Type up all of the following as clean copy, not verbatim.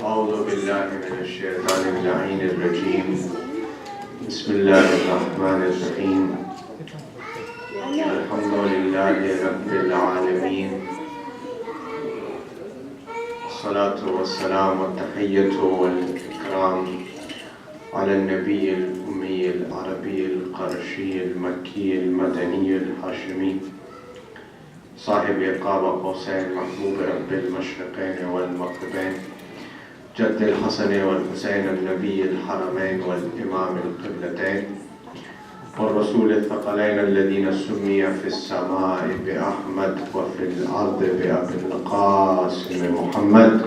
أعوذ بالله من الشيطان اللعين الرجيم. بسم الله الرحمن الرحيم. الحمد لله رب العالمين. الصلاة والسلام والتحية والإكرام على النبي الأمي العربي القرشي المكي المدني الهاشمي صاحب قاب قوسين محبوب رب المشرقين والمغربين جد الحسن والحسين النبي الحرمين والإمام القبلتين والرسول الثقلين الذين سمي في السماء بأحمد وفي الأرض بأبي القاسم محمد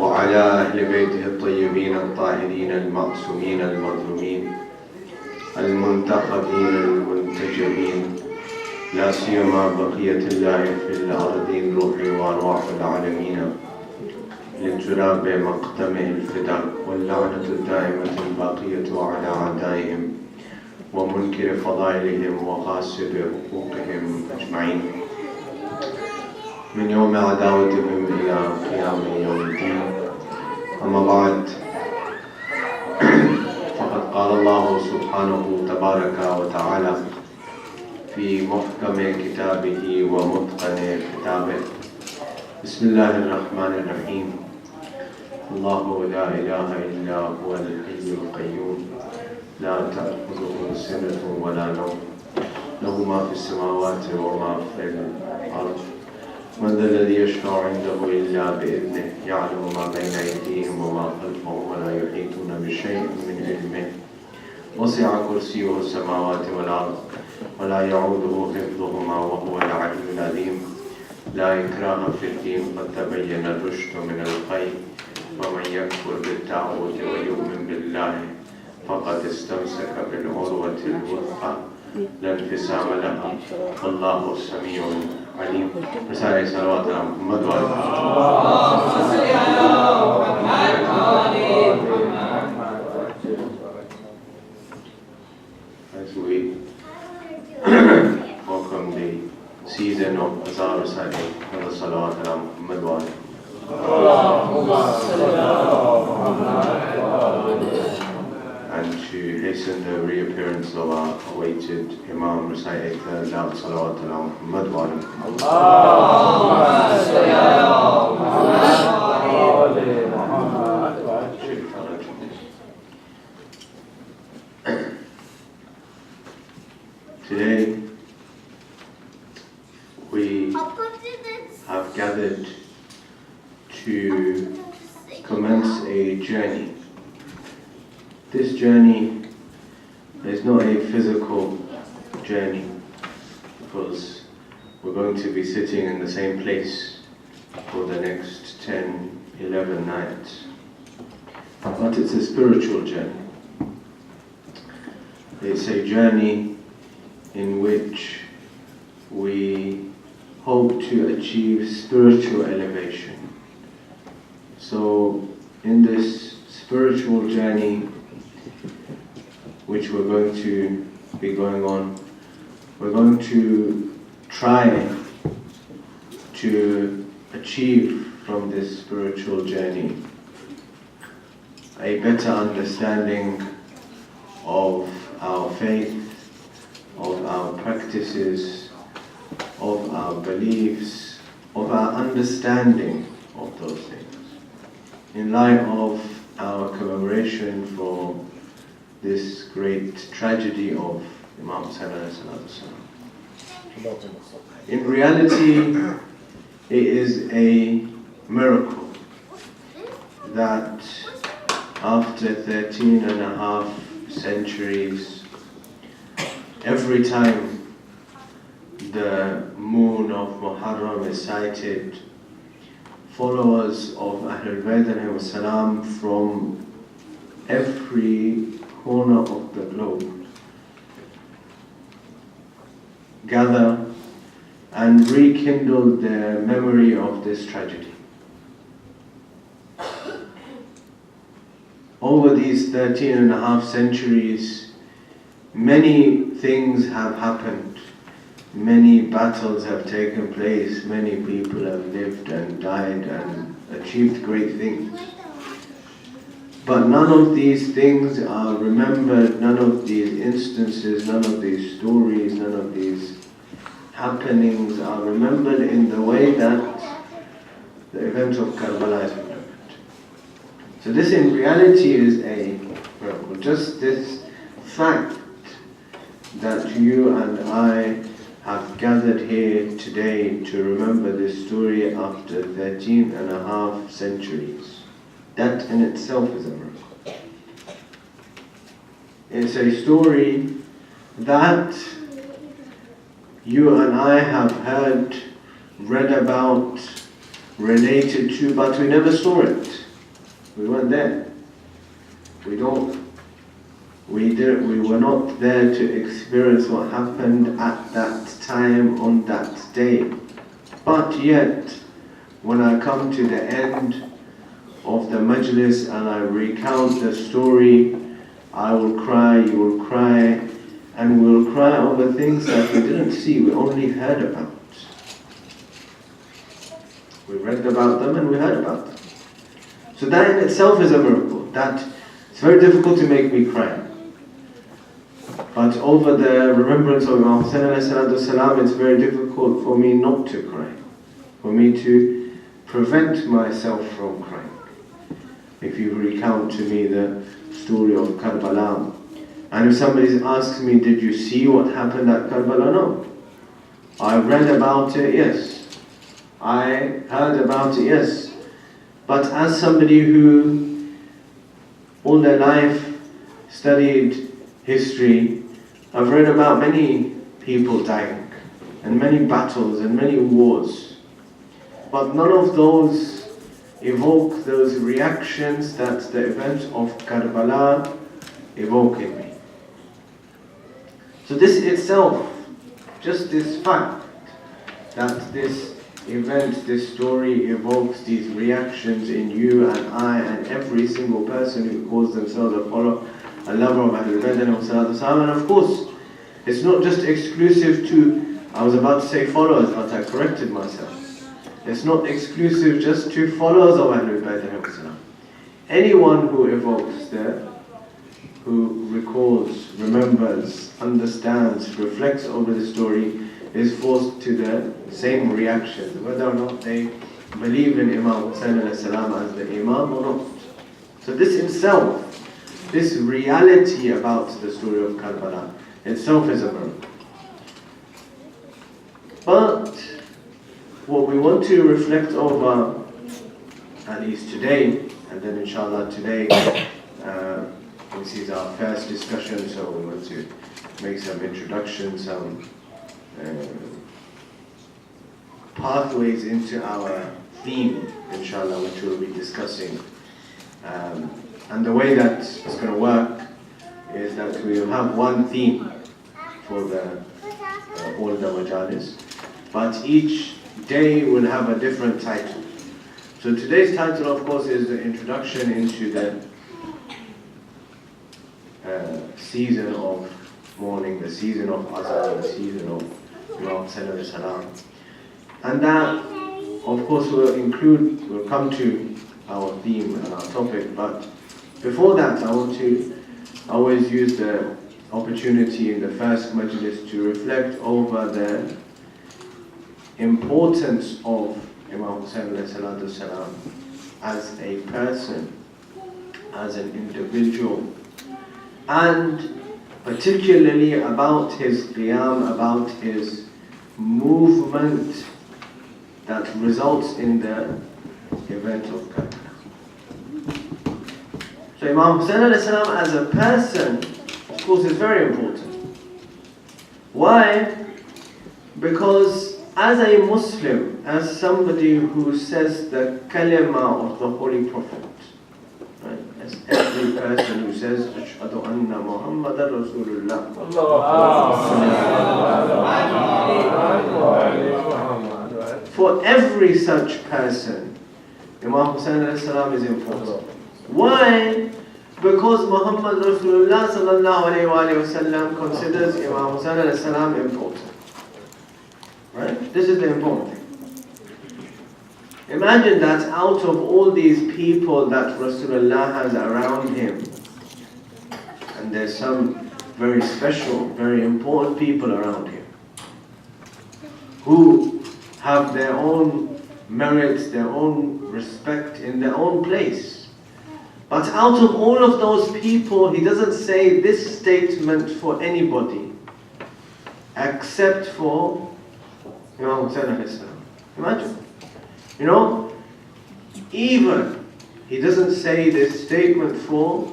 وعلى أهل بيته الطيبين الطاهرين المعصومين المظلومين المنتخبين المنتجبين لا سيما بقية الله في الأرضين روحي وأرواح العالمين للتراب مقدمه الفداء واللعنة الدائمة الباقية على أعدائهم ومنكر فضائلهم وغاصب حقوقهم أجمعين من يوم عداوتهم إلى قيام يوم الدين. أما بعد، فقد قال الله سبحانه تبارك وتعالى في محكم كتابه ومتقن كتابه: بسم الله الرحمن الرحيم. الله لا إله إلا هو الحي القيوم لا تأخذه سنة ولا نوم له ما في السماوات وما في الأرض من ذا الذي يشفع عنده إلا بإذنه يعلم ما بين أيديهم وما خلفهم ولا يحيطون بشيء من علمه وسع كرسيه السماوات والأرض ولا يعوده حفظهما وهو العلي العظيم. لا إكراه في الدين قد تبين الرشد من الغي ومن يكفر بالطاغوت ويؤمن بالله فقد استمسك بالعروة الوثقى لا انفصام لها والله السميع العليم. رسالة صلوات على محمد وعلى As we welcome the season of Az-Zahra reciting salawat ala Muhammad wa and to hasten the reappearance of our awaited Imam reciting the salawat ala Muhammad wa Today we have gathered to commence a journey. This journey is not a physical journey because we're going to be sitting in the same place for the next 10, 11 nights. But it's a spiritual journey. It's a journey in which we hope to achieve spiritual elevation. So in this spiritual journey which we're going to be going on, we're going to try to achieve from this spiritual journey a better understanding of our faith, of our practices, of our beliefs, of our understanding of those things. In light of our commemoration for this great tragedy of Imam Sallallahu. In reality, it is a miracle that after 13 and a half centuries, every time the moon of Muharram is sighted, followers of Ahlul Bayt alayhi salam from every corner of the globe gather and rekindle their memory of this tragedy. over these 13 and a half centuries, many things have happened. Many battles have taken place. Many people have lived and died and achieved great things. But none of these things are remembered, none of these instances, none of these stories, none of these happenings are remembered in the way that the event of Karbala is remembered. So this in reality is a miracle. Just this fact that you and I have gathered here today to remember this story after 13 and a half centuries. That in itself is a miracle. It's a story that you and I have heard, read about, related to, but we never saw it. We weren't there. We were not there to experience what happened at that time on that day. But yet, when I come to the end of the majlis and I recount the story, I will cry, you will cry, and we will cry over things that we didn't see, we only heard about. We read about them and we heard about them. So that in itself is a miracle. That it's very difficult to make me cry. But over the remembrance of Imam Hussain ﷺ, it's very difficult for me not to cry. For me to prevent myself from crying. If you recount to me the story of Karbala, and if somebody asks me, did you see what happened at Karbala? No. I read about it, yes. I heard about it, yes. But as somebody who all their life studied history, I've read about many people dying, and many battles, and many wars. But none of those evoke those reactions that the event of Karbala evoke in me. So this itself, just this fact that this event, this story evokes these reactions in you and I and every single person who calls themselves a follower, a lover of Ahlul Bayt and of course, it's not just exclusive to, I was about to say followers, but I corrected myself. It's not exclusive just to followers of Ahlul Bayt and anyone who evokes who recalls, remembers, understands, reflects over the story is forced to the same reaction, whether or not they believe in Imam Hussain as the Imam or not. So this itself, this reality about the story of Karbala itself is a miracle. But what we want to reflect over, at least today, and then inshallah today, this is our first discussion, so we want to make some introduction, some pathways into our theme, inshallah, which we'll be discussing. And the way that it's going to work is that we will have one theme for all the majalis, but each day will have a different title. So today's title, of course, is the introduction into the season of mourning, the season of Azhar, the season of Imam Hussain salam. And that, of course, will come to our theme and our topic, but before that, I want to always use the opportunity in the first majlis to reflect over the importance of Imam Hussain salam as a person, as an individual, and particularly about his qiyam, about his movement that results in the event of Karbala. So Imam Hussain salam as a person, of course, is very important. Why? Because as a Muslim, as somebody who says the kalima of the Holy Prophet, right? As every person who says, Ashhadu anna Muhammadan Rasulullah. For every such person, Imam Hussain salam is important. Why? Because Muhammad Rasulullah sallallahu alayhi wa sallam considers Imam Hussain alayhi salam important. Right? This is the important thing. Imagine that out of all these people that Rasulullah has around him, and there's some very special, very important people around him, who have their own merits, their own respect in their own place. But out of all of those people, he doesn't say this statement for anybody except for Imam Hussain alayhi salam. Imagine. You know, even he doesn't say this statement for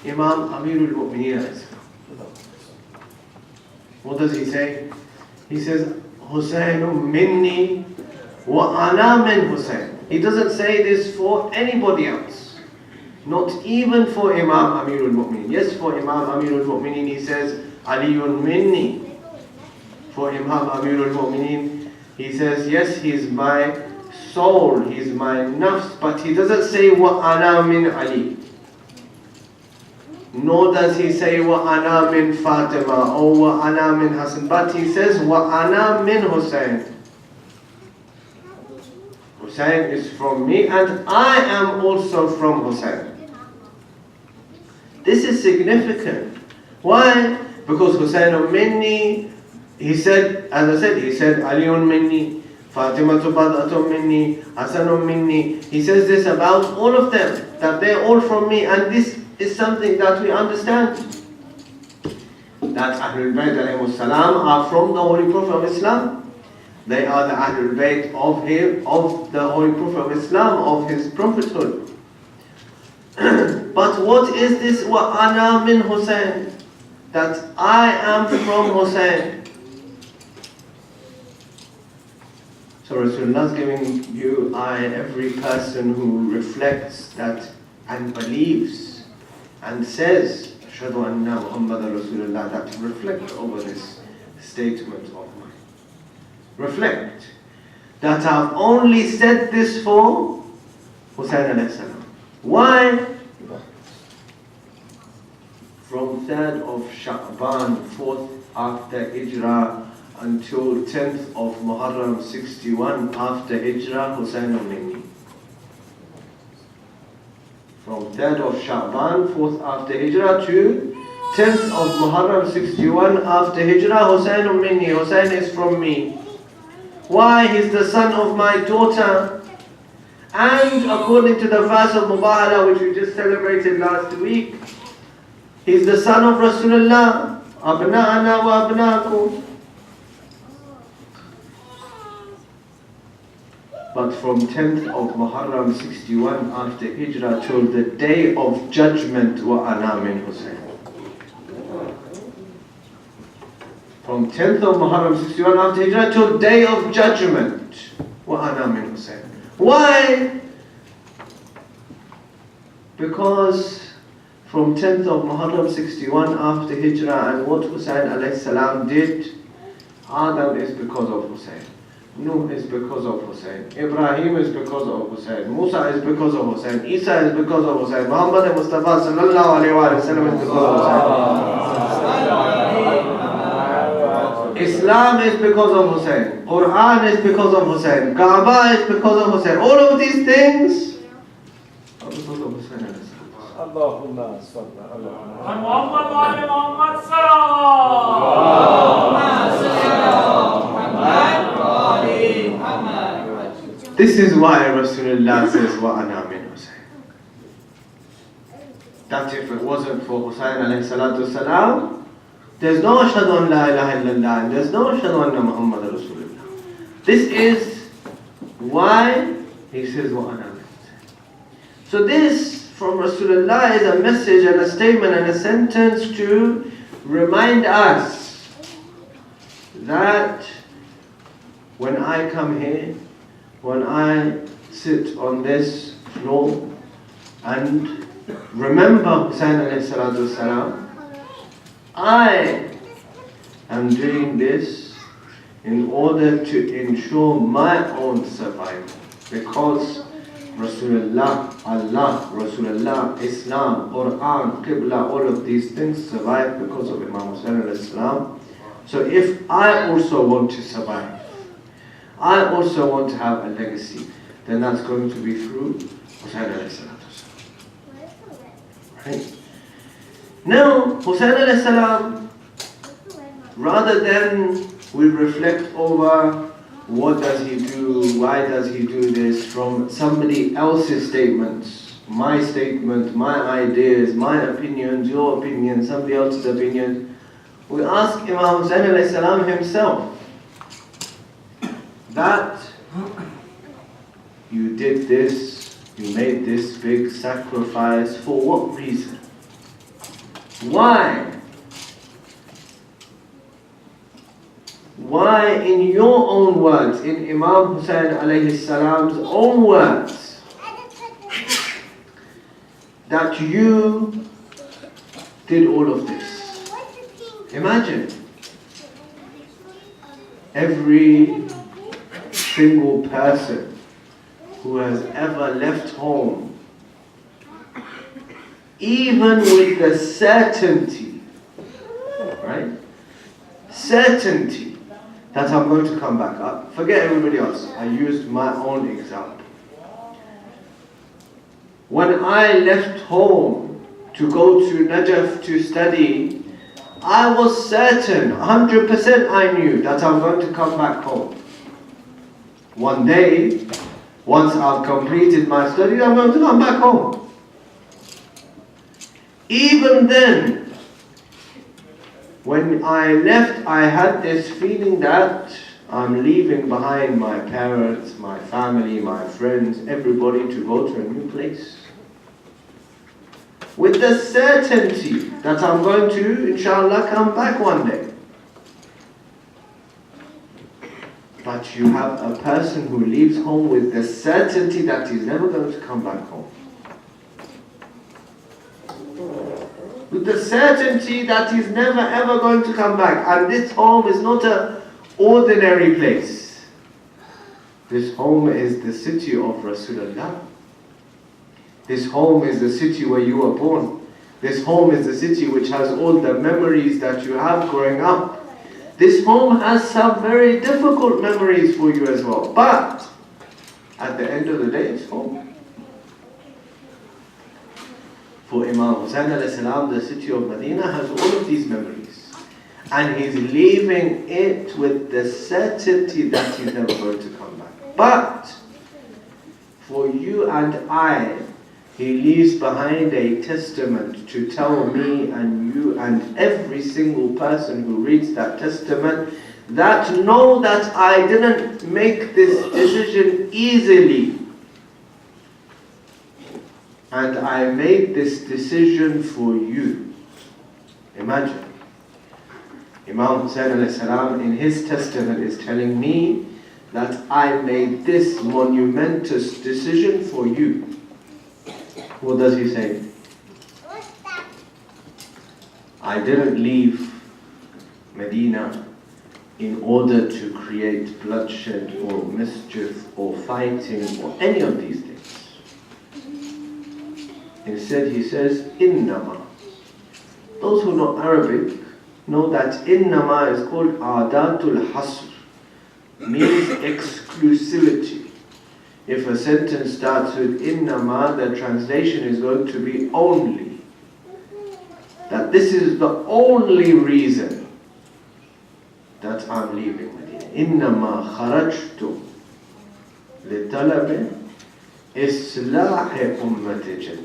Imam Amirul Mu'mineen alayhi salam. What does he say? He says, Husaynun minni wa ana min Husayn. He doesn't say this for anybody else. Not even for Imam Amirul Mu'mineen. Yes, for Imam Amirul Mu'mineen he says, Aliyun minni. For Imam Amirul Mu'mineen he says, yes, he's my soul, he's my nafs, but he doesn't say wa ana min Ali. Nor does he say wa ana min Fatima or wa ana min Hassan, but he says wa ana min Hussain. Hussain is from me and I am also from Hussain. This is significant. Why? Because Hussain minni, he said, as I said, he said Aliyun minni, Fatima bad'atun minni, Hasanun minni. He says this about all of them, that they're all from me, and this is something that we understand. That Ahlul Bayt alayhimus salam are from the Holy Prophet of Islam. They are the Ahlul Bayt of him, of the Holy Prophet of Islam, of his prophethood. But what is this wa ana min Hussain? That I am from Hussain. So Rasulullah is giving you, every person who reflects that and believes and says, Ashhadu anna Muhammadan Rasulullah, that reflect over this statement of mine. Reflect that I've only said this for Hussain alayhi salam. Why? From 3rd of Sha'ban, 4th after Hijrah, until 10th of Muharram 61 after Hijrah, Husaynun minni. From 3rd of Sha'ban, 4th after Hijrah, to 10th of Muharram 61 after Hijrah, Husaynun minni. Husayn is from me. Why? He's the son of my daughter. And according to the verse of Mubahala, which we just celebrated last week, he's the son of Rasulullah. Abna'ana wa abna'akum. But from 10th of Muharram 61 after Hijrah till the day of judgment, wa ana min Hussain. From 10th of Muharram 61 after Hijrah till day of judgment, wa ana min Hussain. Why? Because from 10th of Muharram 61 after Hijrah, and what Hussain alayhi salam did, Adam is because of Hussain. Nuh is because of Hussain. Ibrahim is because of Hussain. Musa is because of Hussain. Isa is because of Hussain. Muhammad Mustafa sallallahu alayhi wa sallam is because of Hussain. Islam is because of Hussain. Quran is because of Hussain. Kaaba is because of Hussain. All of these things are because of Hussain. Allahumma salli ala Muhammad wa ali Muhammad sallallahu. This is why Rasulullah says, wa ana min Hussain. That if it wasn't for Hussain alayhi salatu salam, there's no ashhadu an la ilaha illallah, and there's no ashhadu anna Muhammadan Rasulullah. This is why he says, wa ana min Hussain. So this from Rasulullah is a message and a statement and a sentence to remind us that when I come here, when I sit on this floor and remember Hussain alayhi salatu salam, I am doing this in order to ensure my own survival, because Rasulullah, Allah, Rasulullah, Islam, Quran, Qibla, all of these things survive because of Imam Hussain alayhi salam. So if I also want to survive, I also want to have a legacy, then that's going to be through Hussain alayhi salam. Right? Now, Hussain alayhi salam, rather than we reflect over what does he do, why does he do this, from somebody else's statements, my statement, my ideas, my opinions, your opinion, somebody else's opinion, we ask Imam Hussain alayhi salam himself that you did this, you made this big sacrifice, for what reason? Why? Why, in your own words, in Imam Hussain alayhi salam's own words, that you did all of this? Imagine every single person who has ever left home, even with the certainty, right? Certainty that I'm going to come back up. Forget everybody else. I used my own example. When I left home to go to Najaf to study, I was certain, 100% I knew that I'm going to come back home. One day, once I've completed my studies, I'm going to come back home. Even then, when I left, I had this feeling that I'm leaving behind my parents, my family, my friends, everybody to go to a new place. With the certainty that I'm going to, inshallah, come back one day. But you have a person who leaves home with the certainty that he's never going to come back home. With the certainty that he's never ever going to come back. And this home is not an ordinary place. This home is the city of Rasulullah. This home is the city where you were born. This home is the city which has all the memories that you have growing up. This home has some very difficult memories for you as well. But at the end of the day, it's home. For Imam Hussain alayhi salam, the city of Medina has all of these memories. And he's leaving it with the certainty that he's never going to come back. But for you and I, he leaves behind a testament to tell me and you and every single person who reads that testament that know that I didn't make this decision easily. And I made this decision for you. Imagine. Imam Hussain alayhi salam in his testament is telling me that I made this monumentous decision for you. What does he say? I didn't leave Medina in order to create bloodshed or mischief or fighting or any of these things. Instead, he says, Innama. Those who know Arabic know that Innama is called Adatul Hasr, means exclusivity. If a sentence starts with Innama, the translation is going to be only. That this is the only reason that I'm leaving Medina. Innama kharajtu litalabi islahi ummati jaddi.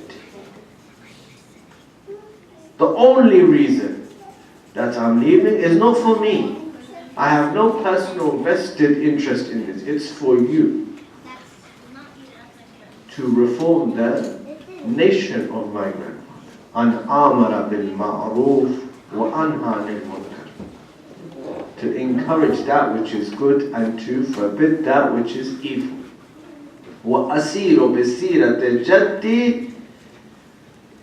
The only reason that I'm leaving is not for me. I have no personal vested interest in this. It's for you to reform the nation of my grandfather. An amara bil ma'roof wa anha anil munkar. To encourage that which is good and to forbid that which is evil. Wa asiru bisirati jaddi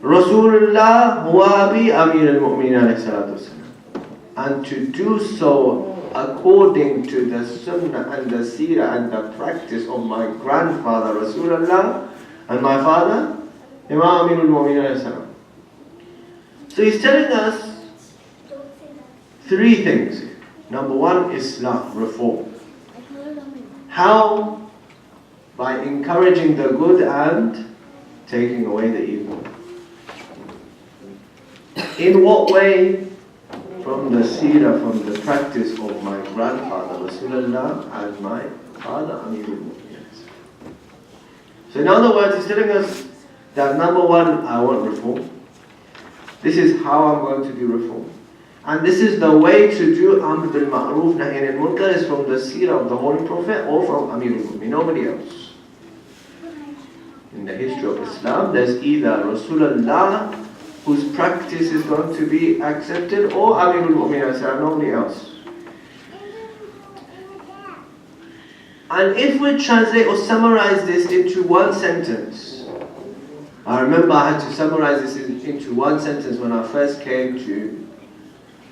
Rasulullah huwa bi Amir al-Mu'minin alayhi salatu wasalam. And to do so according to the sunnah and the seerah and the practice of my grandfather Rasulullah, And my father, Imam Amirul Mu'mineen. So he's telling us three things. Number one, Islam, reform. How? By encouraging the good and taking away the evil. In what way? From the seerah, from the practice of my grandfather Rasulullah and my father Amirul Mu'mineen. So in other words, he's telling us that number one, I want reform. This is how I'm going to do reform. And this is the way to do Amr bil Ma'ruf Nahy anil Munkar is from the seerah of the Holy Prophet or from Amirul Mu'mineen, nobody else. In the history of Islam, there's either Rasulullah, whose practice is going to be accepted, or Amirul Mu'mineen, nobody else. And if we translate or summarize this into one sentence, I remember I had to summarize this into one sentence when I first came to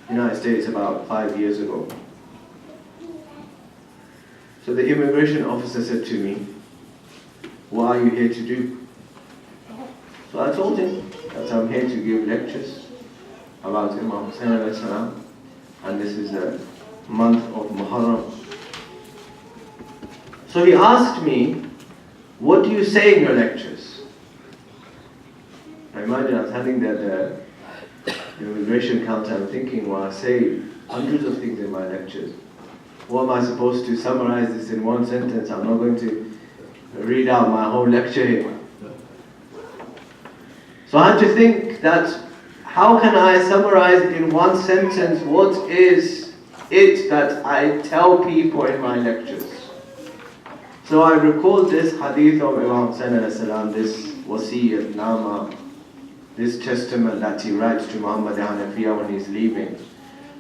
the United States about 5 years ago. So the immigration officer said to me, "What are you here to do?" So I told him that I'm here to give lectures about Imam Hussain alayhi salam, and this is the month of Muharram. So he asked me, "What do you say in your lectures?" I imagine I was standing there at the immigration counter and thinking, well, I say hundreds of things in my lectures. What am I supposed to summarize this in one sentence? I'm not going to read out my whole lecture here. So I had to think that how can I summarize in one sentence what is it that I tell people in my lectures? So I recalled this hadith of Imam Hussain alayhi salam, this wasiyyat nama, this testament that he writes to Muhammad Hanafiya when he's leaving.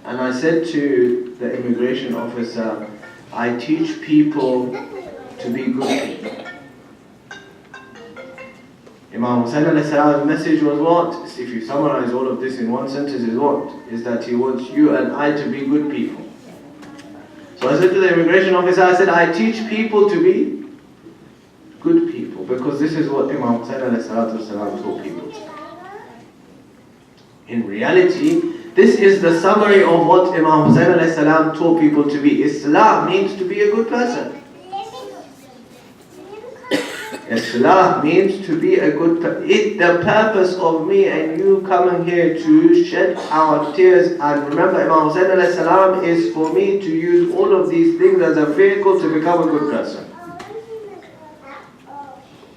And I said to the immigration officer, I teach people to be good people. Imam Hussain alayhi salam's message was what? If you summarize all of this in one sentence, is what? Is that he wants you and I to be good people. So I said to the immigration officer, I said, I teach people to be good people, because this is what Imam Hussain alayhi salam taught people to be. In reality, this is the summary of what Imam Hussain alayhi salam taught people to be. Islam means to be a good person. Islam means to be a good person. The purpose of me and you coming here to shed our tears and remember Imam Hussain alayhi salam is for me to use all of these things as a vehicle to become a good person.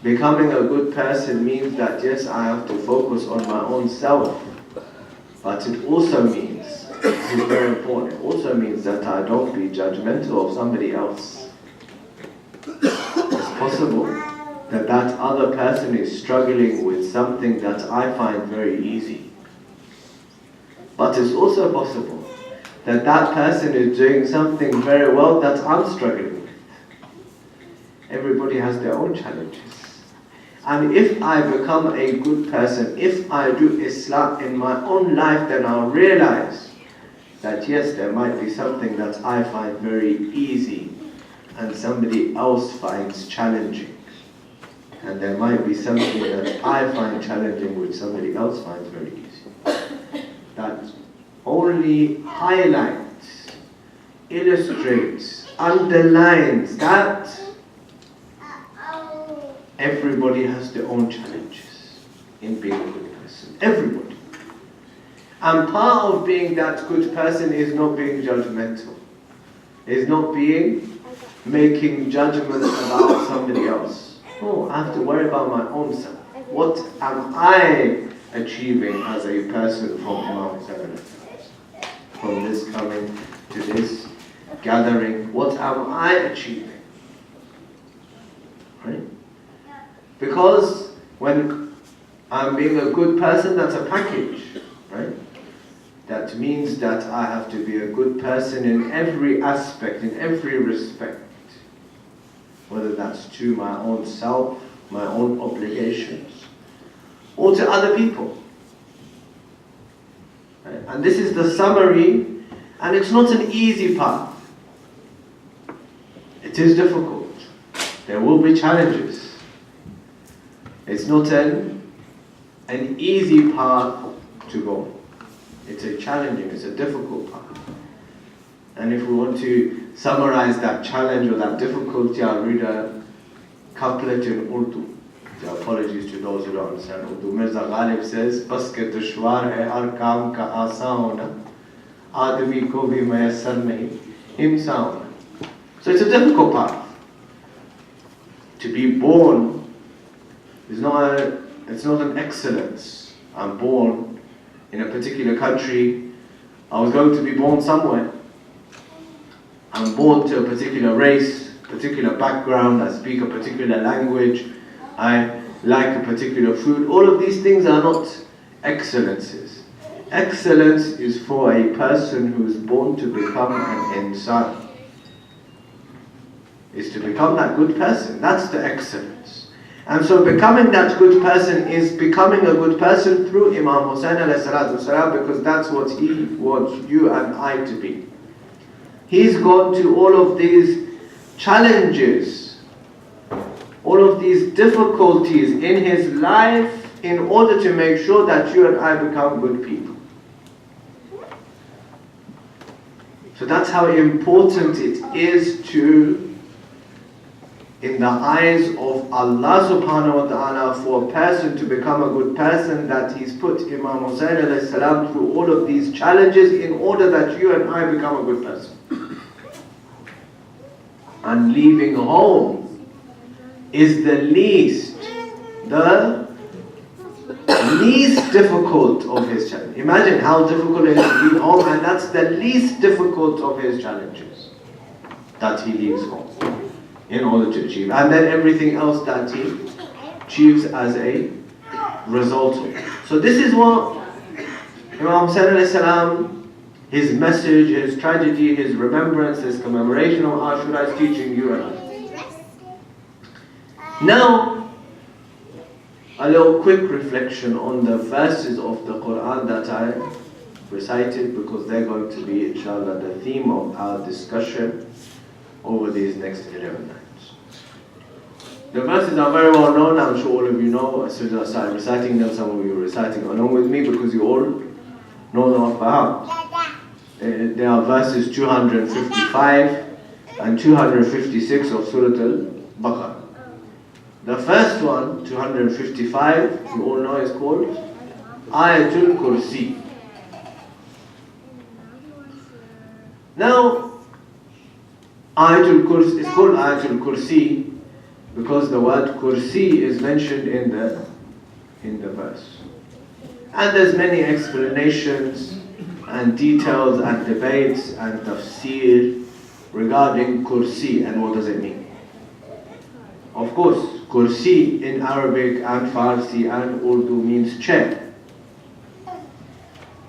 Becoming a good person means that yes, I have to focus on my own self. But it also means, this is very important, it also means that I don't be judgmental of somebody else. It's possible that that other person is struggling with something that I find very easy. But it's also possible that that person is doing something very well that I'm struggling with. Everybody has their own challenges. And if I become a good person, if I do Islam in my own life, then I'll realize that yes, there might be something that I find very easy and somebody else finds challenging. And there might be something that I find challenging which somebody else finds very easy. That only highlights, illustrates, underlines that everybody has their own challenges in being a good person. Everybody. And part of being that good person is not being judgmental. Is not making judgments about somebody else. Oh, I have to worry about my own self. What am I achieving as a person from Imam Hussain? From this coming to this gathering, what am I achieving? Right? Because when I'm being a good person, that's a package, right? That means that I have to be a good person in every aspect, in every respect. Whether that's to my own self, my own obligations, or to other people. Right? And this is the summary, and it's not an easy path. It is difficult. There will be challenges. It's not an easy path to go. It's a challenging, it's a difficult path. And if we want to summarize that challenge or that difficulty, I'll read a couplet in Urdu. So apologies to those who don't understand Urdu. Mirza Ghalib says, "Bas ke dushwar hai har kaam ka aasan hona, aadmi ko bhi muyassar nahi insan hona." So it's a difficult path. To be born is it's not an excellence. I'm born in a particular country. I was going to be born somewhere. I'm born to a particular race, particular background. I speak a particular language. I like a particular food. All of these things are not excellences. Excellence is for a person who is born to become an insan. Is to become that good person. That's the excellence. And so becoming that good person is becoming a good person through Imam Hussain alayhi salatu wasalam, because that's what he wants you and I to be. He's gone to all of these challenges, all of these difficulties in his life in order to make sure that you and I become good people. So that's how important it is to, in the eyes of Allah subhanahu wa ta'ala, for a person to become a good person, that he's put Imam Hussain alayhi salam through all of these challenges in order that you and I become a good person. And leaving home is the least difficult of his challenges. Imagine how difficult it is to leave home, and that's the least difficult of his challenges, that he leaves home in order to achieve. And then everything else that he achieves as a result of it. So this is what Imam Hussain alayhi salam, his message, his tragedy, his remembrance, his commemoration of Ashura is teaching you and I. Now, a little quick reflection on the verses of the Quran that I recited, because they're going to be, inshallah, the theme of our discussion over these next 11 nights. The verses are very well known. I'm sure all of you know. As soon as I started reciting them, some of you were reciting along with me because you all know them off by heart. There are verses 255 and 256 of Surah Al-Baqarah. The first one, 255, you all know, is called Ayatul Kursi. Now, Ayatul Kursi is called Ayatul Kursi because the word Kursi is mentioned in the verse. And there's many explanations and details and debates and tafsir regarding Kursi and what does it mean. Of course, Kursi in Arabic and Farsi and Urdu means chair.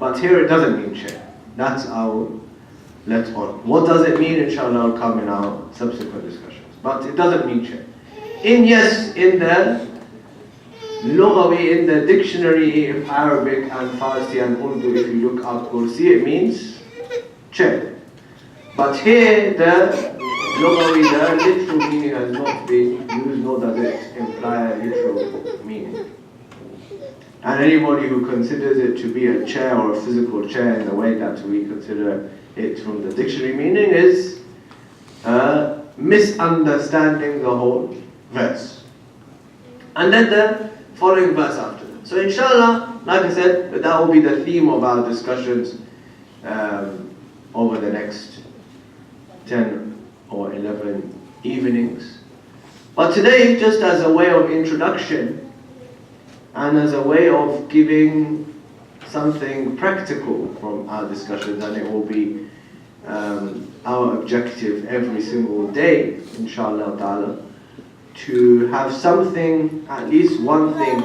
But here it doesn't mean chair. That's our let on. What does it mean, inshallah, will come in our subsequent discussions. But it doesn't mean chair. In the Lughawi, in the dictionary of Arabic and Farsi and Urdu, if you look up Kursi, it means chair. But here, the Lughawi, the literal meaning has not been used, nor does it imply a literal meaning. And anybody who considers it to be a chair or a physical chair in the way that we consider it from the dictionary meaning is misunderstanding the whole verse. And then the following verse after that. So inshallah, like I said, that will be the theme of our discussions over the next 10 or 11 evenings. But today, just as a way of introduction and as a way of giving something practical from our discussions, and it will be our objective every single day, inshallah ta'ala, to have something, at least one thing,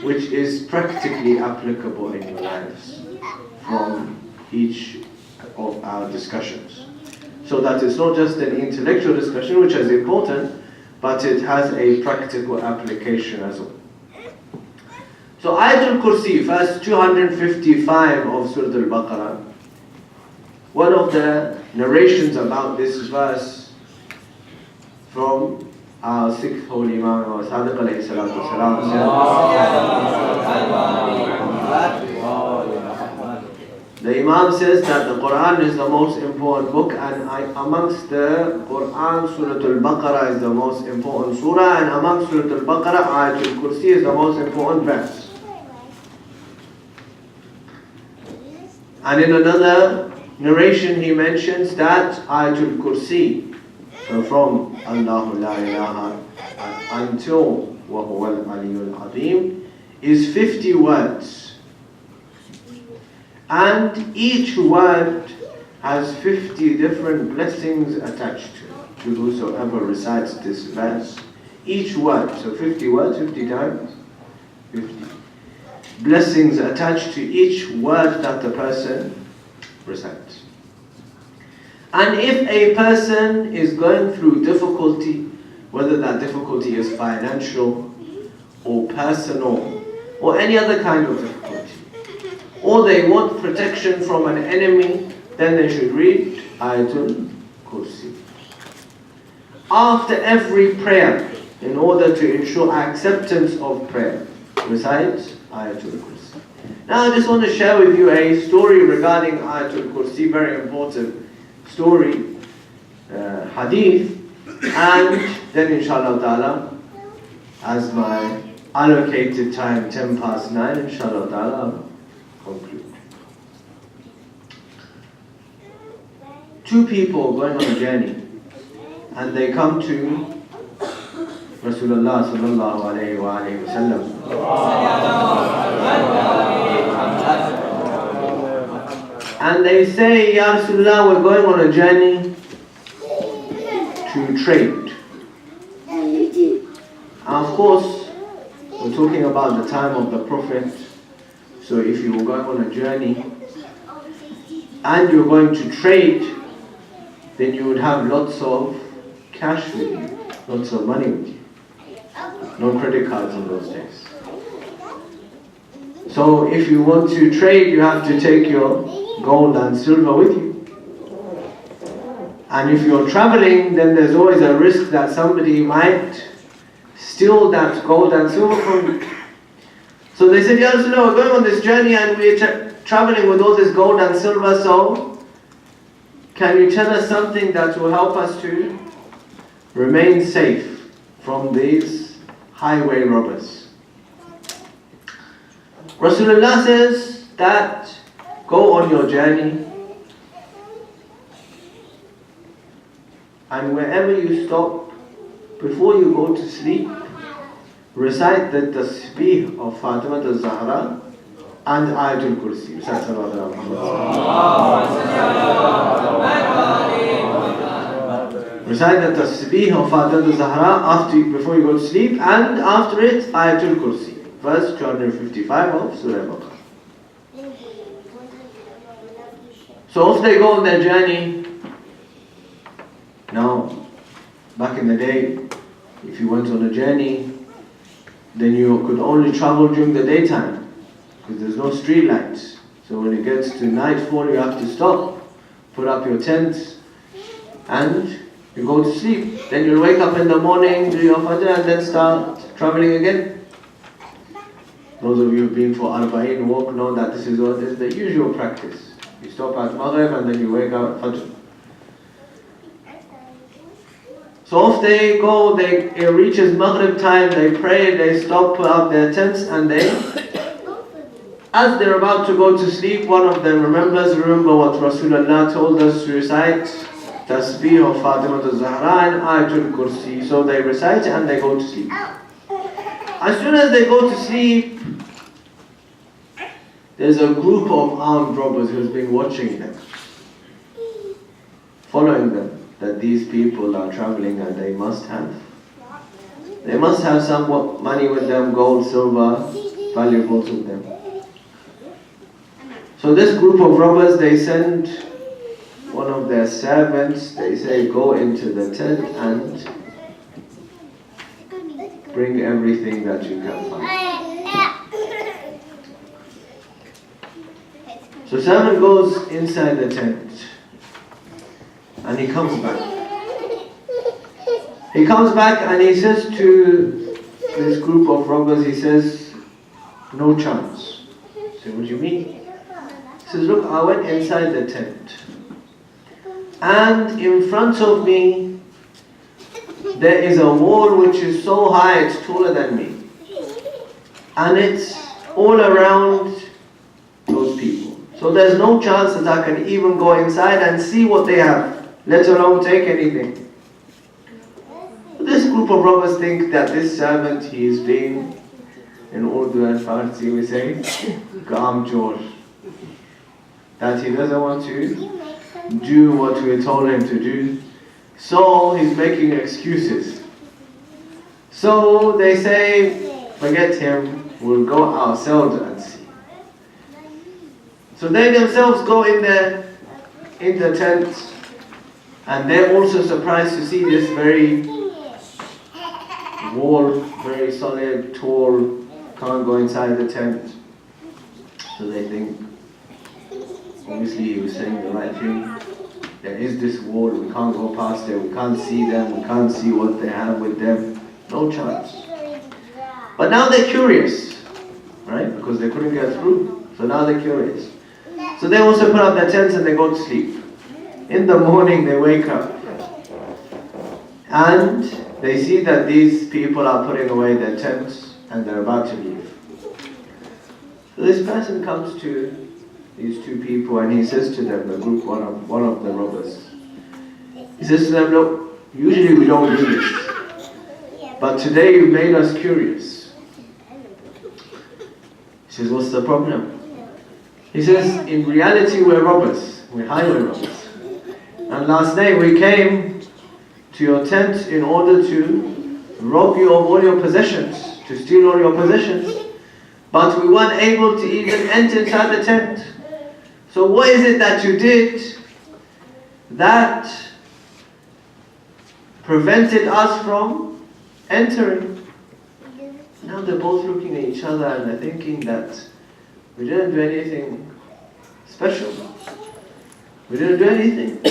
which is practically applicable in your lives from each of our discussions. So that it's not just an intellectual discussion, which is important, but it has a practical application as well. So Ayatul Kursi, verse 255 of Surah Al-Baqarah, one of the narrations about this verse from our sixth holy Imam, our Sadiq alayhi salatu wasalam, the Imam says that the Quran is the most important book, and amongst the Quran, Surah Al-Baqarah is the most important surah, and amongst Surah Al-Baqarah, Ayatul Kursi is the most important verse. And in another narration he mentions that Ayatul Kursi, so from Allahu la ilaha until wa huwa al-aliyyul azim, is 50 words. And each word has 50 different blessings attached to whosoever recites this verse. Each word, so 50 words, 50 times, 50 blessings attached to each word that the person recites. And if a person is going through difficulty, whether that difficulty is financial or personal or any other kind of difficulty, or they want protection from an enemy, then they should read Ayatul Kursi after every prayer, in order to ensure acceptance of prayer. Recite Ayatul Kursi. Now I just want to share with you a story regarding Ayatul Kursi, very important story, hadith, and then inshallah ta'ala, as my allocated time 10 past 9, inshallah ta'ala, conclude. Two people going on a journey, and they come to Rasulullah sallallahu alayhi wa sallam. And they say, Ya Rasulullah, we're going on a journey to trade. And of course, we're talking about the time of the Prophet. So if you were going on a journey and you're going to trade, then you would have lots of cash with you, lots of money with you. No credit cards in those days. So if you want to trade, you have to take your gold and silver with you. And if you're traveling, then there's always a risk that somebody might steal that gold and silver from you. So they said, Ya Rasulullah, we're going on this journey and we're traveling with all this gold and silver, so can you tell us something that will help us to remain safe from these highway robbers? Rasulullah says that go on your journey, and wherever you stop, before you go to sleep, recite the tasbih of Fatima Az-Zahra and Ayatul Kursi. Recite Salawat ala Muhammad. Recite the tasbih of Fatima Az-Zahra before you go to sleep, and after it Ayatul Kursi. Verse 255 of Surah Baqarah. So if they go on their journey, now back in the day, if you went on a journey, then you could only travel during the daytime, because there's no street lights. So when it gets to nightfall, you have to stop, put up your tents, and you go to sleep. Then you'll wake up in the morning, do your fajr, and then start traveling again. Those of you who've been for Arba'in walk know that this is the usual practice. You stop at Maghrib and then you wake up at Fajr. So if they go, it reaches Maghrib time, they pray, they stop, put up their tents, and as they're about to go to sleep, one of them remember what Rasulullah told us to recite, Tasbih of Fatima Az-Zahra and Ayatul Kursi. So they recite and they go to sleep. As soon as they go to sleep, there's a group of armed robbers who's been watching them, following them, that these people are traveling and they must have some money with them, gold, silver, valuables with them. So this group of robbers, they send one of their servants, they say, go into the tent and bring everything that you can find. So servant goes inside the tent and he comes back. He comes back and he says to this group of robbers, he says, no chance. I say, what do you mean? He says, look, I went inside the tent, and in front of me there is a wall which is so high, it's taller than me, and it's all around those people. So there's no chance that I can even go inside and see what they have, let alone take anything. This group of robbers think that this servant, he is being, in Urdu and Farsi we say, Kaam Chor. That he doesn't want to do what we told him to do. So he's making excuses. So they say, forget him, we'll go ourselves and see. So they themselves go in the tent, and they're also surprised to see this very wall, very solid, tall, can't go inside the tent. So they think, obviously he was saying the right thing. There is this wall, we can't go past it, we can't see them, we can't see what they have with them. No chance. But now they're curious, right? Because they couldn't get through. So now they're curious. So they also put up their tents and they go to sleep. In the morning they wake up and they see that these people are putting away their tents and they're about to leave. So this person comes to these two people and he says to them, the group, one of the robbers, he says to them, look, usually we don't do this, but today you made us curious. He says, what's the problem? He says, in reality we're robbers, we're highway robbers. And last night we came to your tent in order to rob you of all your possessions, to steal all your possessions, but we weren't able to even enter inside the tent. So what is it that you did that prevented us from entering? Now they're both looking at each other and they're thinking that we didn't do anything special. We didn't do anything.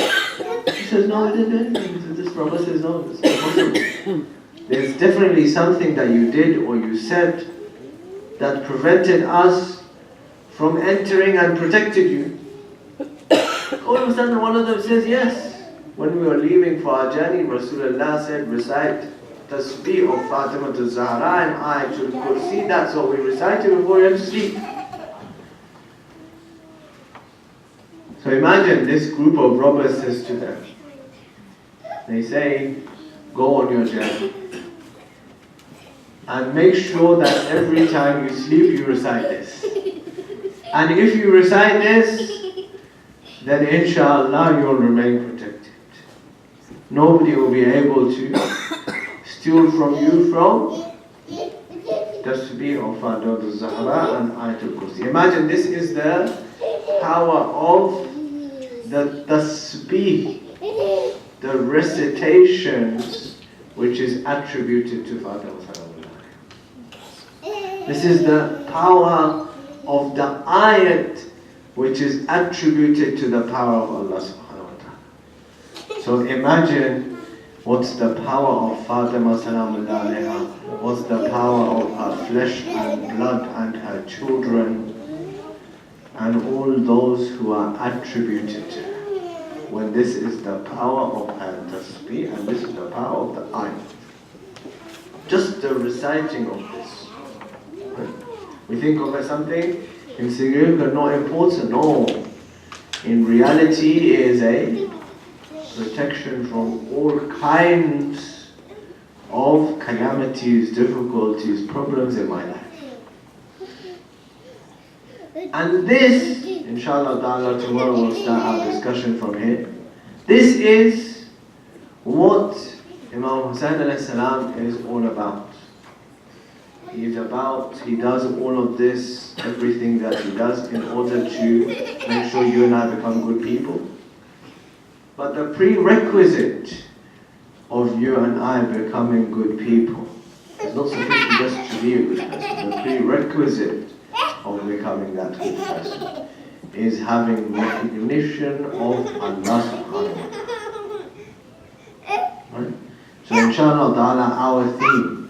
He says, no, we didn't do anything. He says, this robber says, no, it's not possible. There's definitely something that you did or you said that prevented us from entering and protected you. All of a sudden one of them says, yes. When we were leaving for our journey, Rasulullah said, recite tasbih of Fatima Az-Zahra and Ayatul Kursi. That's what we recited before we went to sleep. So imagine this group of robbers says to them, they say, go on your journey and make sure that every time you sleep you recite this. And if you recite this, then inshallah you'll remain protected. Nobody will be able to steal from you from tasbih of Az-Zahra and Ayatul Kursi. Imagine this is the power of the tasbih, the recitations which is attributed to Fatima. This is the power of the ayat which is attributed to the power of Allah subhanahu wa ta'ala. So imagine what's the power of Fatima salamullah alayha, what's the power of her flesh and blood and her children and all those who are attributed to her, when this is the power of her tasbih and this is the power of the ayat. Just the reciting of this. We think of it as something insignificant, not important. No. In reality, it is a protection from all kinds of calamities, difficulties, problems in my life. And this, inshallah ta'ala, tomorrow we'll start our discussion from here. This is what Imam Hussain alayhi salam is all about. He does all of this, everything that he does in order to make sure you and I become good people. But the prerequisite of you and I becoming good people is not sufficient just to be a good person. The prerequisite of becoming that good person is having recognition of Allah subhanahu wa ta'ala. Right? So in inshallah ta'ala our theme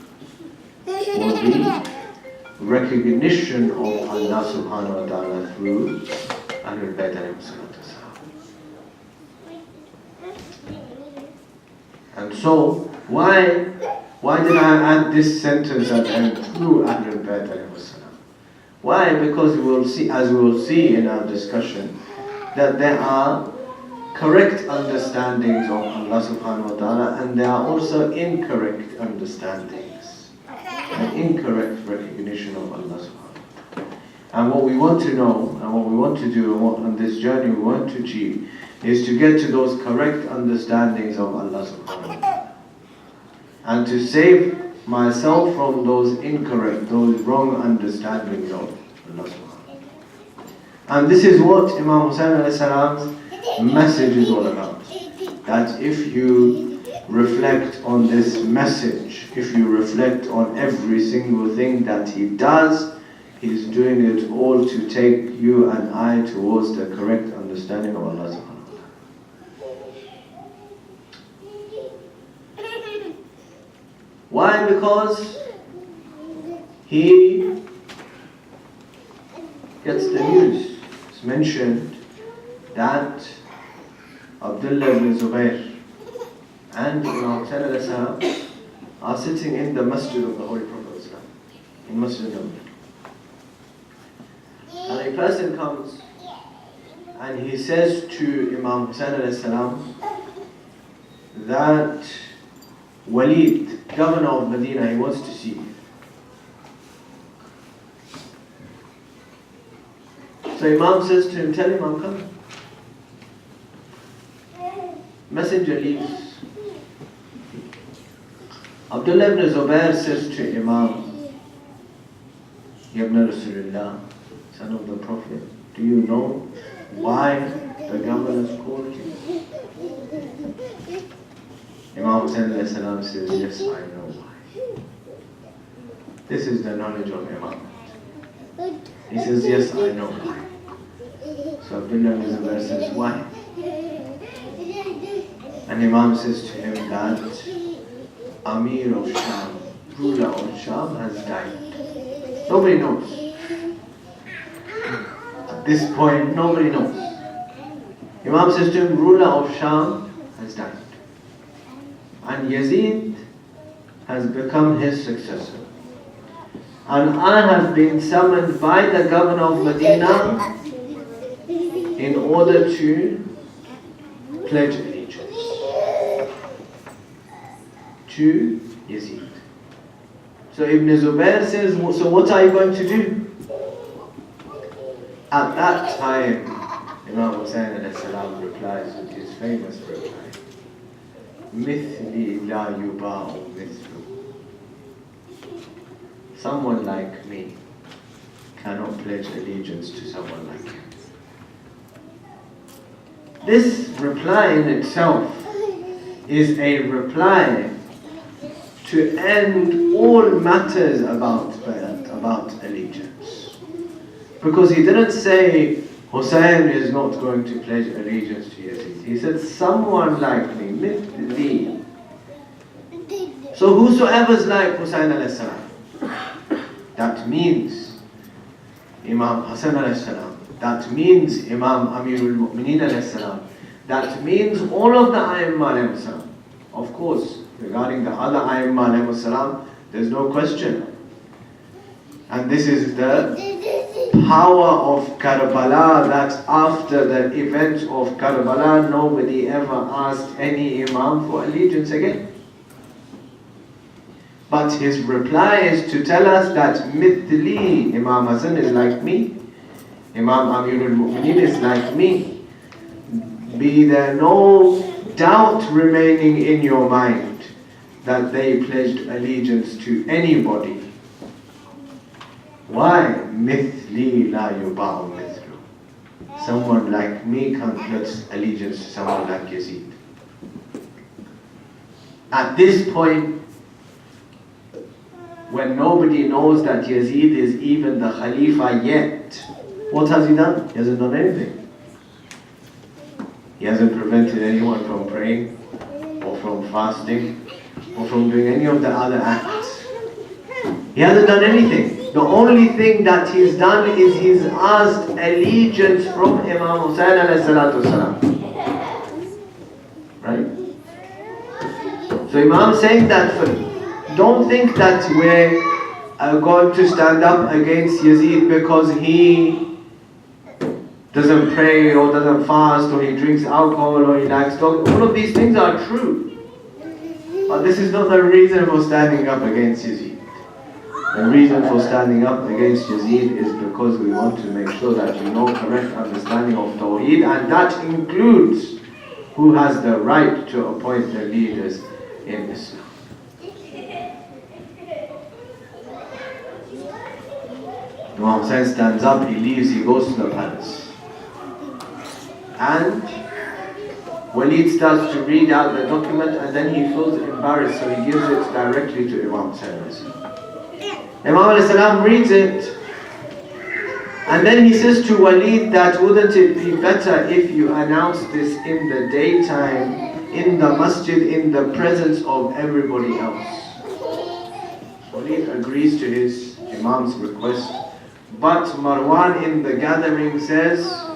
will be recognition of Allah subhanahu wa ta'ala through Ahlul Bayt alayhi salatu wasalam. And so, why did I add this sentence at the end, through Ahlul Bayt alayhi salam? Why? Because we will see, as we will see in our discussion, that there are correct understandings of Allah subhanahu wa ta'ala, and there are also incorrect understandings and incorrect recognition of Allah subhanahu wa ta'ala. And what we want to know, and what we want to do, and what on this journey we want to achieve, is to get to those correct understandings of Allah subhanahu wa ta'ala, and to save myself from those incorrect, those wrong understandings of Allah subhanahu wa ta'ala. And this is what Imam Hussain alayhi salam's message is all about. That if you reflect on this message, if you reflect on every single thing that he does, he's doing it all to take you and I towards the correct understanding of Allah subhanahu wa ta'ala. Why? Because he gets the news. It's mentioned that Abdullah ibn Zubayr and Imam Hussain alayhi salam are sitting in the masjid of the Holy Prophet Islam, in Masjid Nabawi. And a person comes and he says to Imam Hussain alayhi salam that Walid, governor of Medina, he wants to see you. So Imam says to him, tell him I'm coming. Messenger leaves. Abdullah ibn Zubayr says to Imam, Ya ibn Rasulullah, son of the Prophet, do you know why the governor has called you? Imam Hussain alayhi salam says, yes, I know why. This is the knowledge of Imam. He says, yes, I know why. So Abdullah ibn Zubayr says, why? And Imam says to him that Amir of Sham, ruler of Sham, has died. Nobody knows. At this point, nobody knows. Imam says to him, ruler of Sham has died. And Yazid has become his successor. And I have been summoned by the governor of Medina in order to pledge allegiance to Yazid. So Ibn Zubayr says, so what are you going to do? At that time, Imam Hussain alayhi salam replies with his famous reply, Mithli la yuba'u mithlu. Someone like me cannot pledge allegiance to someone like him. This reply in itself is a reply to end all matters about allegiance. Because he didn't say Hussain is not going to pledge allegiance to Yazid. He said someone like me, mithli. So whosoever's like Hussain alayhi salam, that means Imam Hassan alayhi salam, that means Imam Amirul Mu'mineen alayhi salam, that means all of the A'immah alayhi salam. Of course, regarding the other A'immah alayhi salam, there's no question. And this is the power of Karbala, that after the event of Karbala, nobody ever asked any Imam for allegiance again. But his reply is to tell us that Mithli, Imam Hassan is like me, Imam Amirul Mu'mineen is like me. Be there no doubt remaining in your mind that they pledged allegiance to anybody. Why? Mithli la yuba'u mithlu. Someone like me can't pledge allegiance to someone like Yazid. At this point, when nobody knows that Yazid is even the Khalifa yet, what has he done? He hasn't done anything. He hasn't prevented anyone from praying or from fasting or from doing any of the other acts. He hasn't done anything. The only thing that he's done is he's asked allegiance from Imam Hussain alayhi salatu wasalam. Right? So Imam saying that don't think that we're going to stand up against Yazid because he doesn't pray or doesn't fast or he drinks alcohol or he likes dogs. All of these things are true. But this is not the reason for standing up against Yazid. The reason for standing up against Yazid is because we want to make sure that you know correct understanding of Tawheed, and that includes who has the right to appoint the leaders in Islam. Imam Hussain stands up, he leaves, he goes to the palace. And Walid starts to read out the document and then he feels embarrassed, so he gives it directly to Imam Hussain. Imam salam reads it and then he says to Walid that wouldn't it be better if you announce this in the daytime, in the masjid, in the presence of everybody else. Walid agrees to his Imam's request, but Marwan in the gathering says,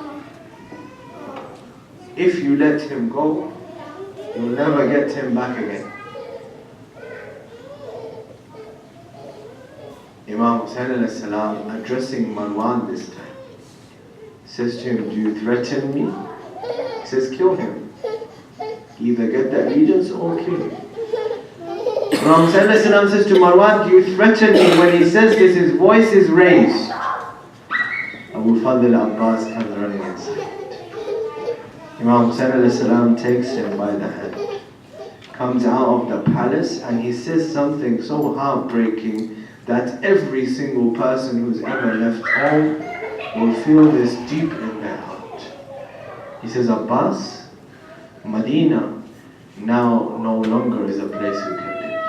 if you let him go, you'll never get him back again. Imam Hussain alayhi salam, addressing Marwan this time, says to him, do you threaten me? He says, kill him. Either get the allegiance or kill him. Imam Hussain alayhi salam says to Marwan, do you threaten me? When he says this, his voice is raised. Abu Fadl Abbas comes running inside. Imam Hussain alayhi salam takes him by the hand, comes out of the palace, and he says something so heartbreaking that every single person who's ever left home will feel this deep in their heart. He says, Abbas, Medina now no longer is a place you can live.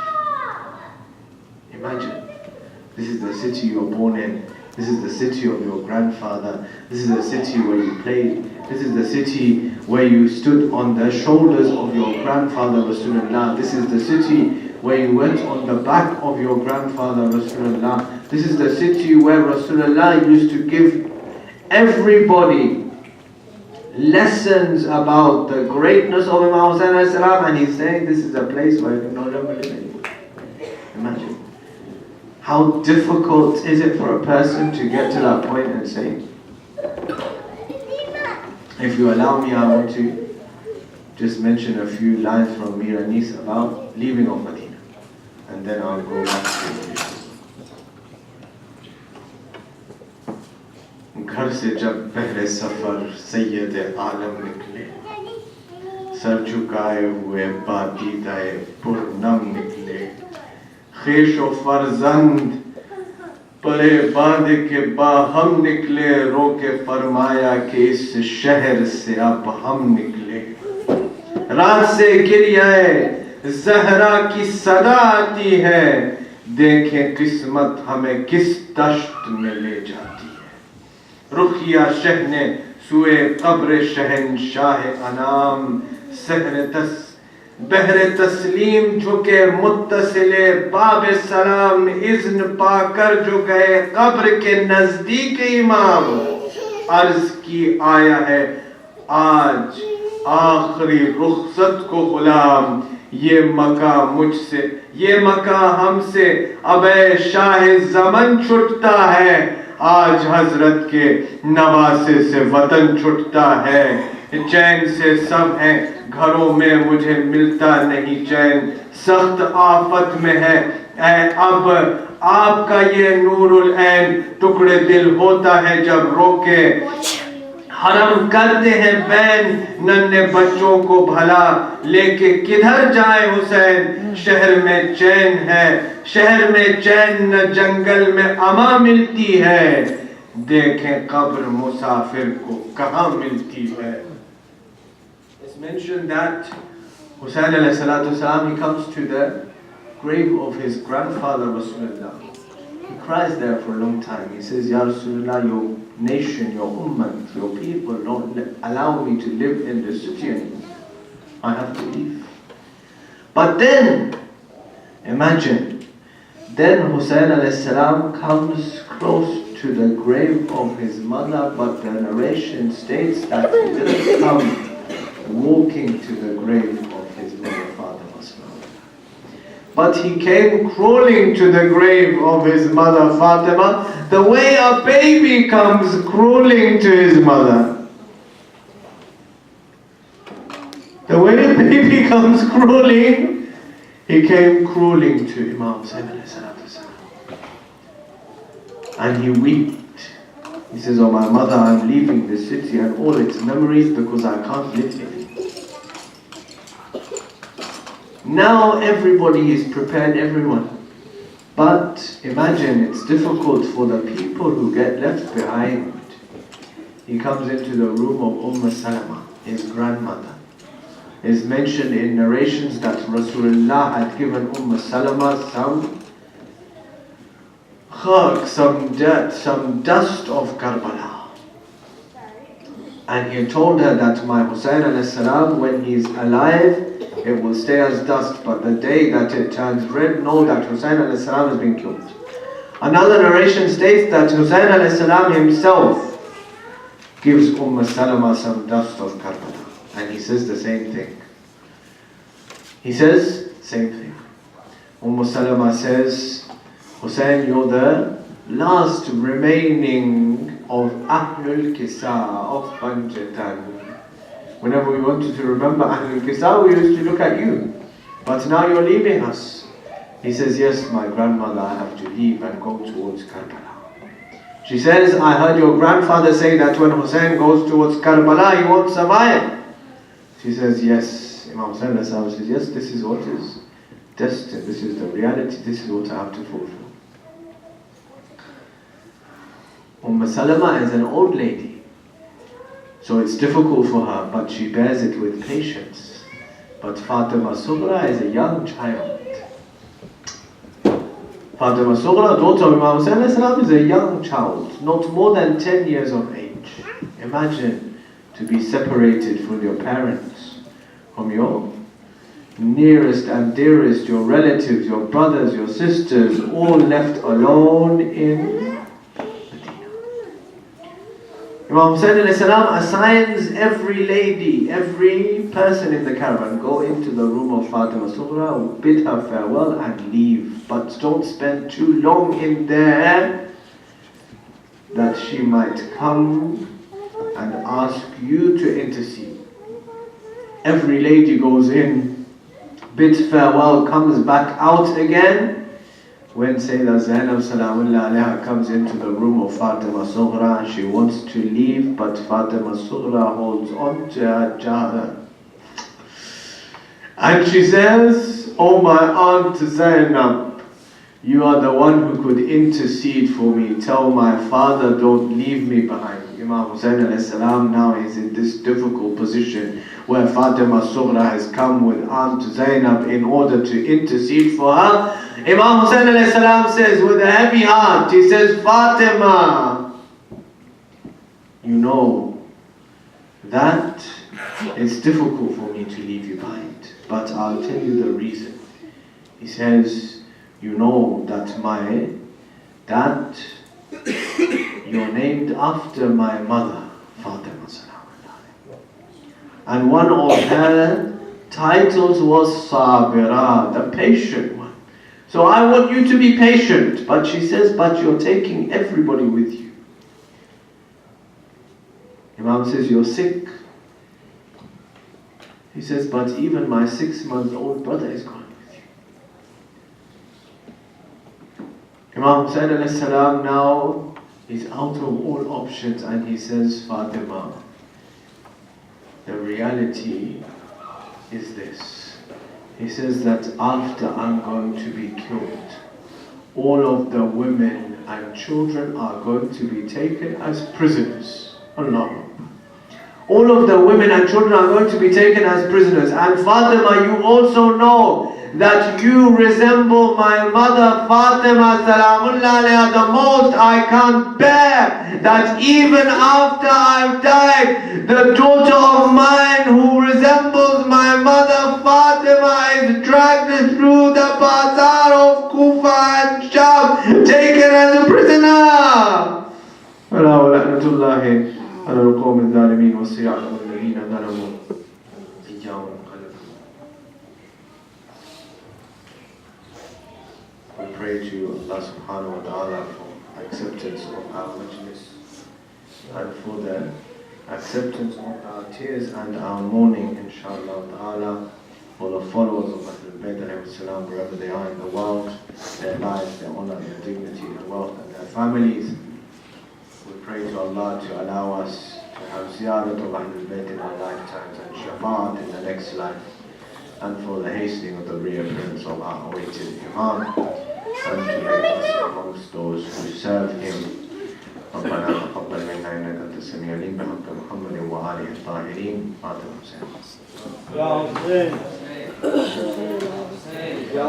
Imagine, this is the city you were born in. This is the city of your grandfather. This is the city where you played. This is the city where you stood on the shoulders of your grandfather Rasulullah. This is the city where you went on the back of your grandfather Rasulullah. This is the city where Rasulullah used to give everybody lessons about the greatness of Imam Hussain alayhi salam, and he's saying this is a place where you can no longer live anymore. Imagine. How difficult is it for a person to get to that point and say, if you allow me, I want to just mention a few lines from Mir Anis about leaving of Medina, and then I'll go back to the घर से जब पहले सफर सैयद आलम निकले, sir झुकाए हुए बादीदाए पुरनम निकले, खेश व फरजंद पले बांध के बाहम निकले, रोके फरमाया कि इस शहर से अब हम निकले। रात से गिरियाए ज़हरा की सदा आती है, देखें किस्मत हमें किस दश्त में ले जाती है। रुखिया शहने सुए कब्र शहनशाह अनाम, बहरे तस्लीम झुके मुत्तसिले बाब सलाम, इज़्न पाकर जो गए कब्र के नजदीक इमाम, अर्ज की आया है आज आखिरी रुखसत को गुलाम, ये मका मुझसे ये मका हमसे अबे शाह ज़मन छुटता है, आज हजरत के नवासे से वतन छुटता है। चैन से सब हैं घरों में मुझे मिलता नहीं चैन, सख्त आफत में है अब आपका ये नूरुल ऐन, टुकड़े दिल होता है जब रोके हरम करते हैं बैन, नन्हे बच्चों को भला लेके किधर जाए हुसैन, शहर में चैन है शहर में चैन न जंगल में अमा मिलती है, देखें कब्र मुसाफिर को कहाँ मिलती है। It's mentioned that Hussain alayhi salatu salam, he comes to the grave of his grandfather Rasulullah. He cries there for a long time. He says, Ya Rasulullah, your nation, your ummah, your people don't allow me to live in this city anymore. I have to leave. But then, Imagine. Then Hussein alayhi salam comes close to the grave of his mother, but the narration states that he didn't come walking to the grave of his mother Fatima, but he came crawling to the grave of his mother Fatima, the way a baby comes crawling to his mother. The way a baby comes crawling, he came crawling to Imam Hussein alayhi salam. And he wept. He says, "Oh my mother, I'm leaving this city and all its memories because I can't live here." Now everybody is prepared, everyone. But imagine, it's difficult for the people who get left behind. He comes into the room of Salama, his grandmother. It's mentioned in narrations that Rasulullah had given Salama some dirt, some dust of Karbala. And he told her that my Hussein alayhi salam, when he is alive, it will stay as dust, but the day that it turns red, know that Hussein alayhi salam has been killed. Another narration states that Hussein alayhi salam himself gives Salama some dust of Karbala. And he says the same thing. He says, same thing. Salama says, "Hussein, you're the last remaining of Ahlul Kisa, of Panjatan." Whenever we wanted to remember Ahlul Kisa, we used to look at you. But now you're leaving us. He says, "Yes, my grandmother, I have to leave and go towards Karbala." She says, "I heard your grandfather say that when Hussein goes towards Karbala, he won't survive." She says, "Yes." Imam Hussein says, "Yes, this is what is destined. This is the reality. This is what I have to fulfill." Salama is an old lady, so it's difficult for her, but she bears it with patience. But Fatima Sughra is a young child. Fatima Sughra, daughter of Imam Hussein, is a young child, not more than 10 years of age. Imagine to be separated from your parents, from your nearest and dearest, your relatives, your brothers, your sisters, all left alone in Imam Hussein assigns every lady, every person in the caravan, go into the room of Fatima Sughra, bid her farewell and leave. But don't spend too long in there, that she might come and ask you to intercede. Every lady goes in, bids farewell, comes back out again. When Sayyidah Zainab Salamullah alayha comes into the room of Fatima Sughra, she wants to leave, but Fatima Sughra holds on to her jahra. And she says, "Oh my aunt Zainab, you are the one who could intercede for me. Tell my father, don't leave me behind." Imam Hussein alayhi salam now is in this difficult position where Fatima Sughra has come with Aunt Zainab in order to intercede for her. Imam Hussein alayhi salam says with a heavy heart, he says, "Fatima, you know that it's difficult for me to leave you behind, but I'll tell you the reason." He says, "You know that you're named after my mother, Fatima Salamullah. And one of her titles was Sabira, the patient one. So I want you to be patient." But she says, "But you're taking everybody with you." Imam says, "You're sick." He says, "But even my 6-month-old brother is gone with you." Imam Hussein alayhi salam now is out of all options, and he says, "Fatima, the reality is this." He says that after I'm going to be killed, all of the women and children are going to be taken as prisoners. Allah. All of the women and children are going to be taken as prisoners. And Fatima, you also know that you resemble my mother Fatima Salamullah alayha the most. I can't bear that even after I've died, the daughter of mine who resembles my mother Fatima is dragged through the bazaar of Kufa and Sham, taken as a prisoner. ألا ولعنة الله على القوم الظالمين وسيعلم الذين ظلموا إياهم انقلبوا. We pray to Allah subhanahu wa ta'ala for acceptance of our majlis and for the acceptance of our tears and our mourning, inshallah ta'ala, for the followers of Ahlul Bayt alayhi salam, wherever they are in the world, their lives, their honor, their dignity, their wealth and their families. We pray to Allah to allow us to have ziyarat of Ahlul Bayt in our lifetimes and shafa'at in the next life, and for the hastening of the reappearance of our awaited Imam, and to make us amongst those who serve him. ربنا تقبل منا انك انت السميع العليم بحق محمد واله الطاهرين. فاطمه حسين. يا حسين يا حسين يا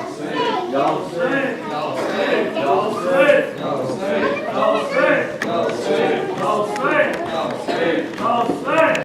حسين يا حسين يا حسين يا حسين يا حسين يا حسين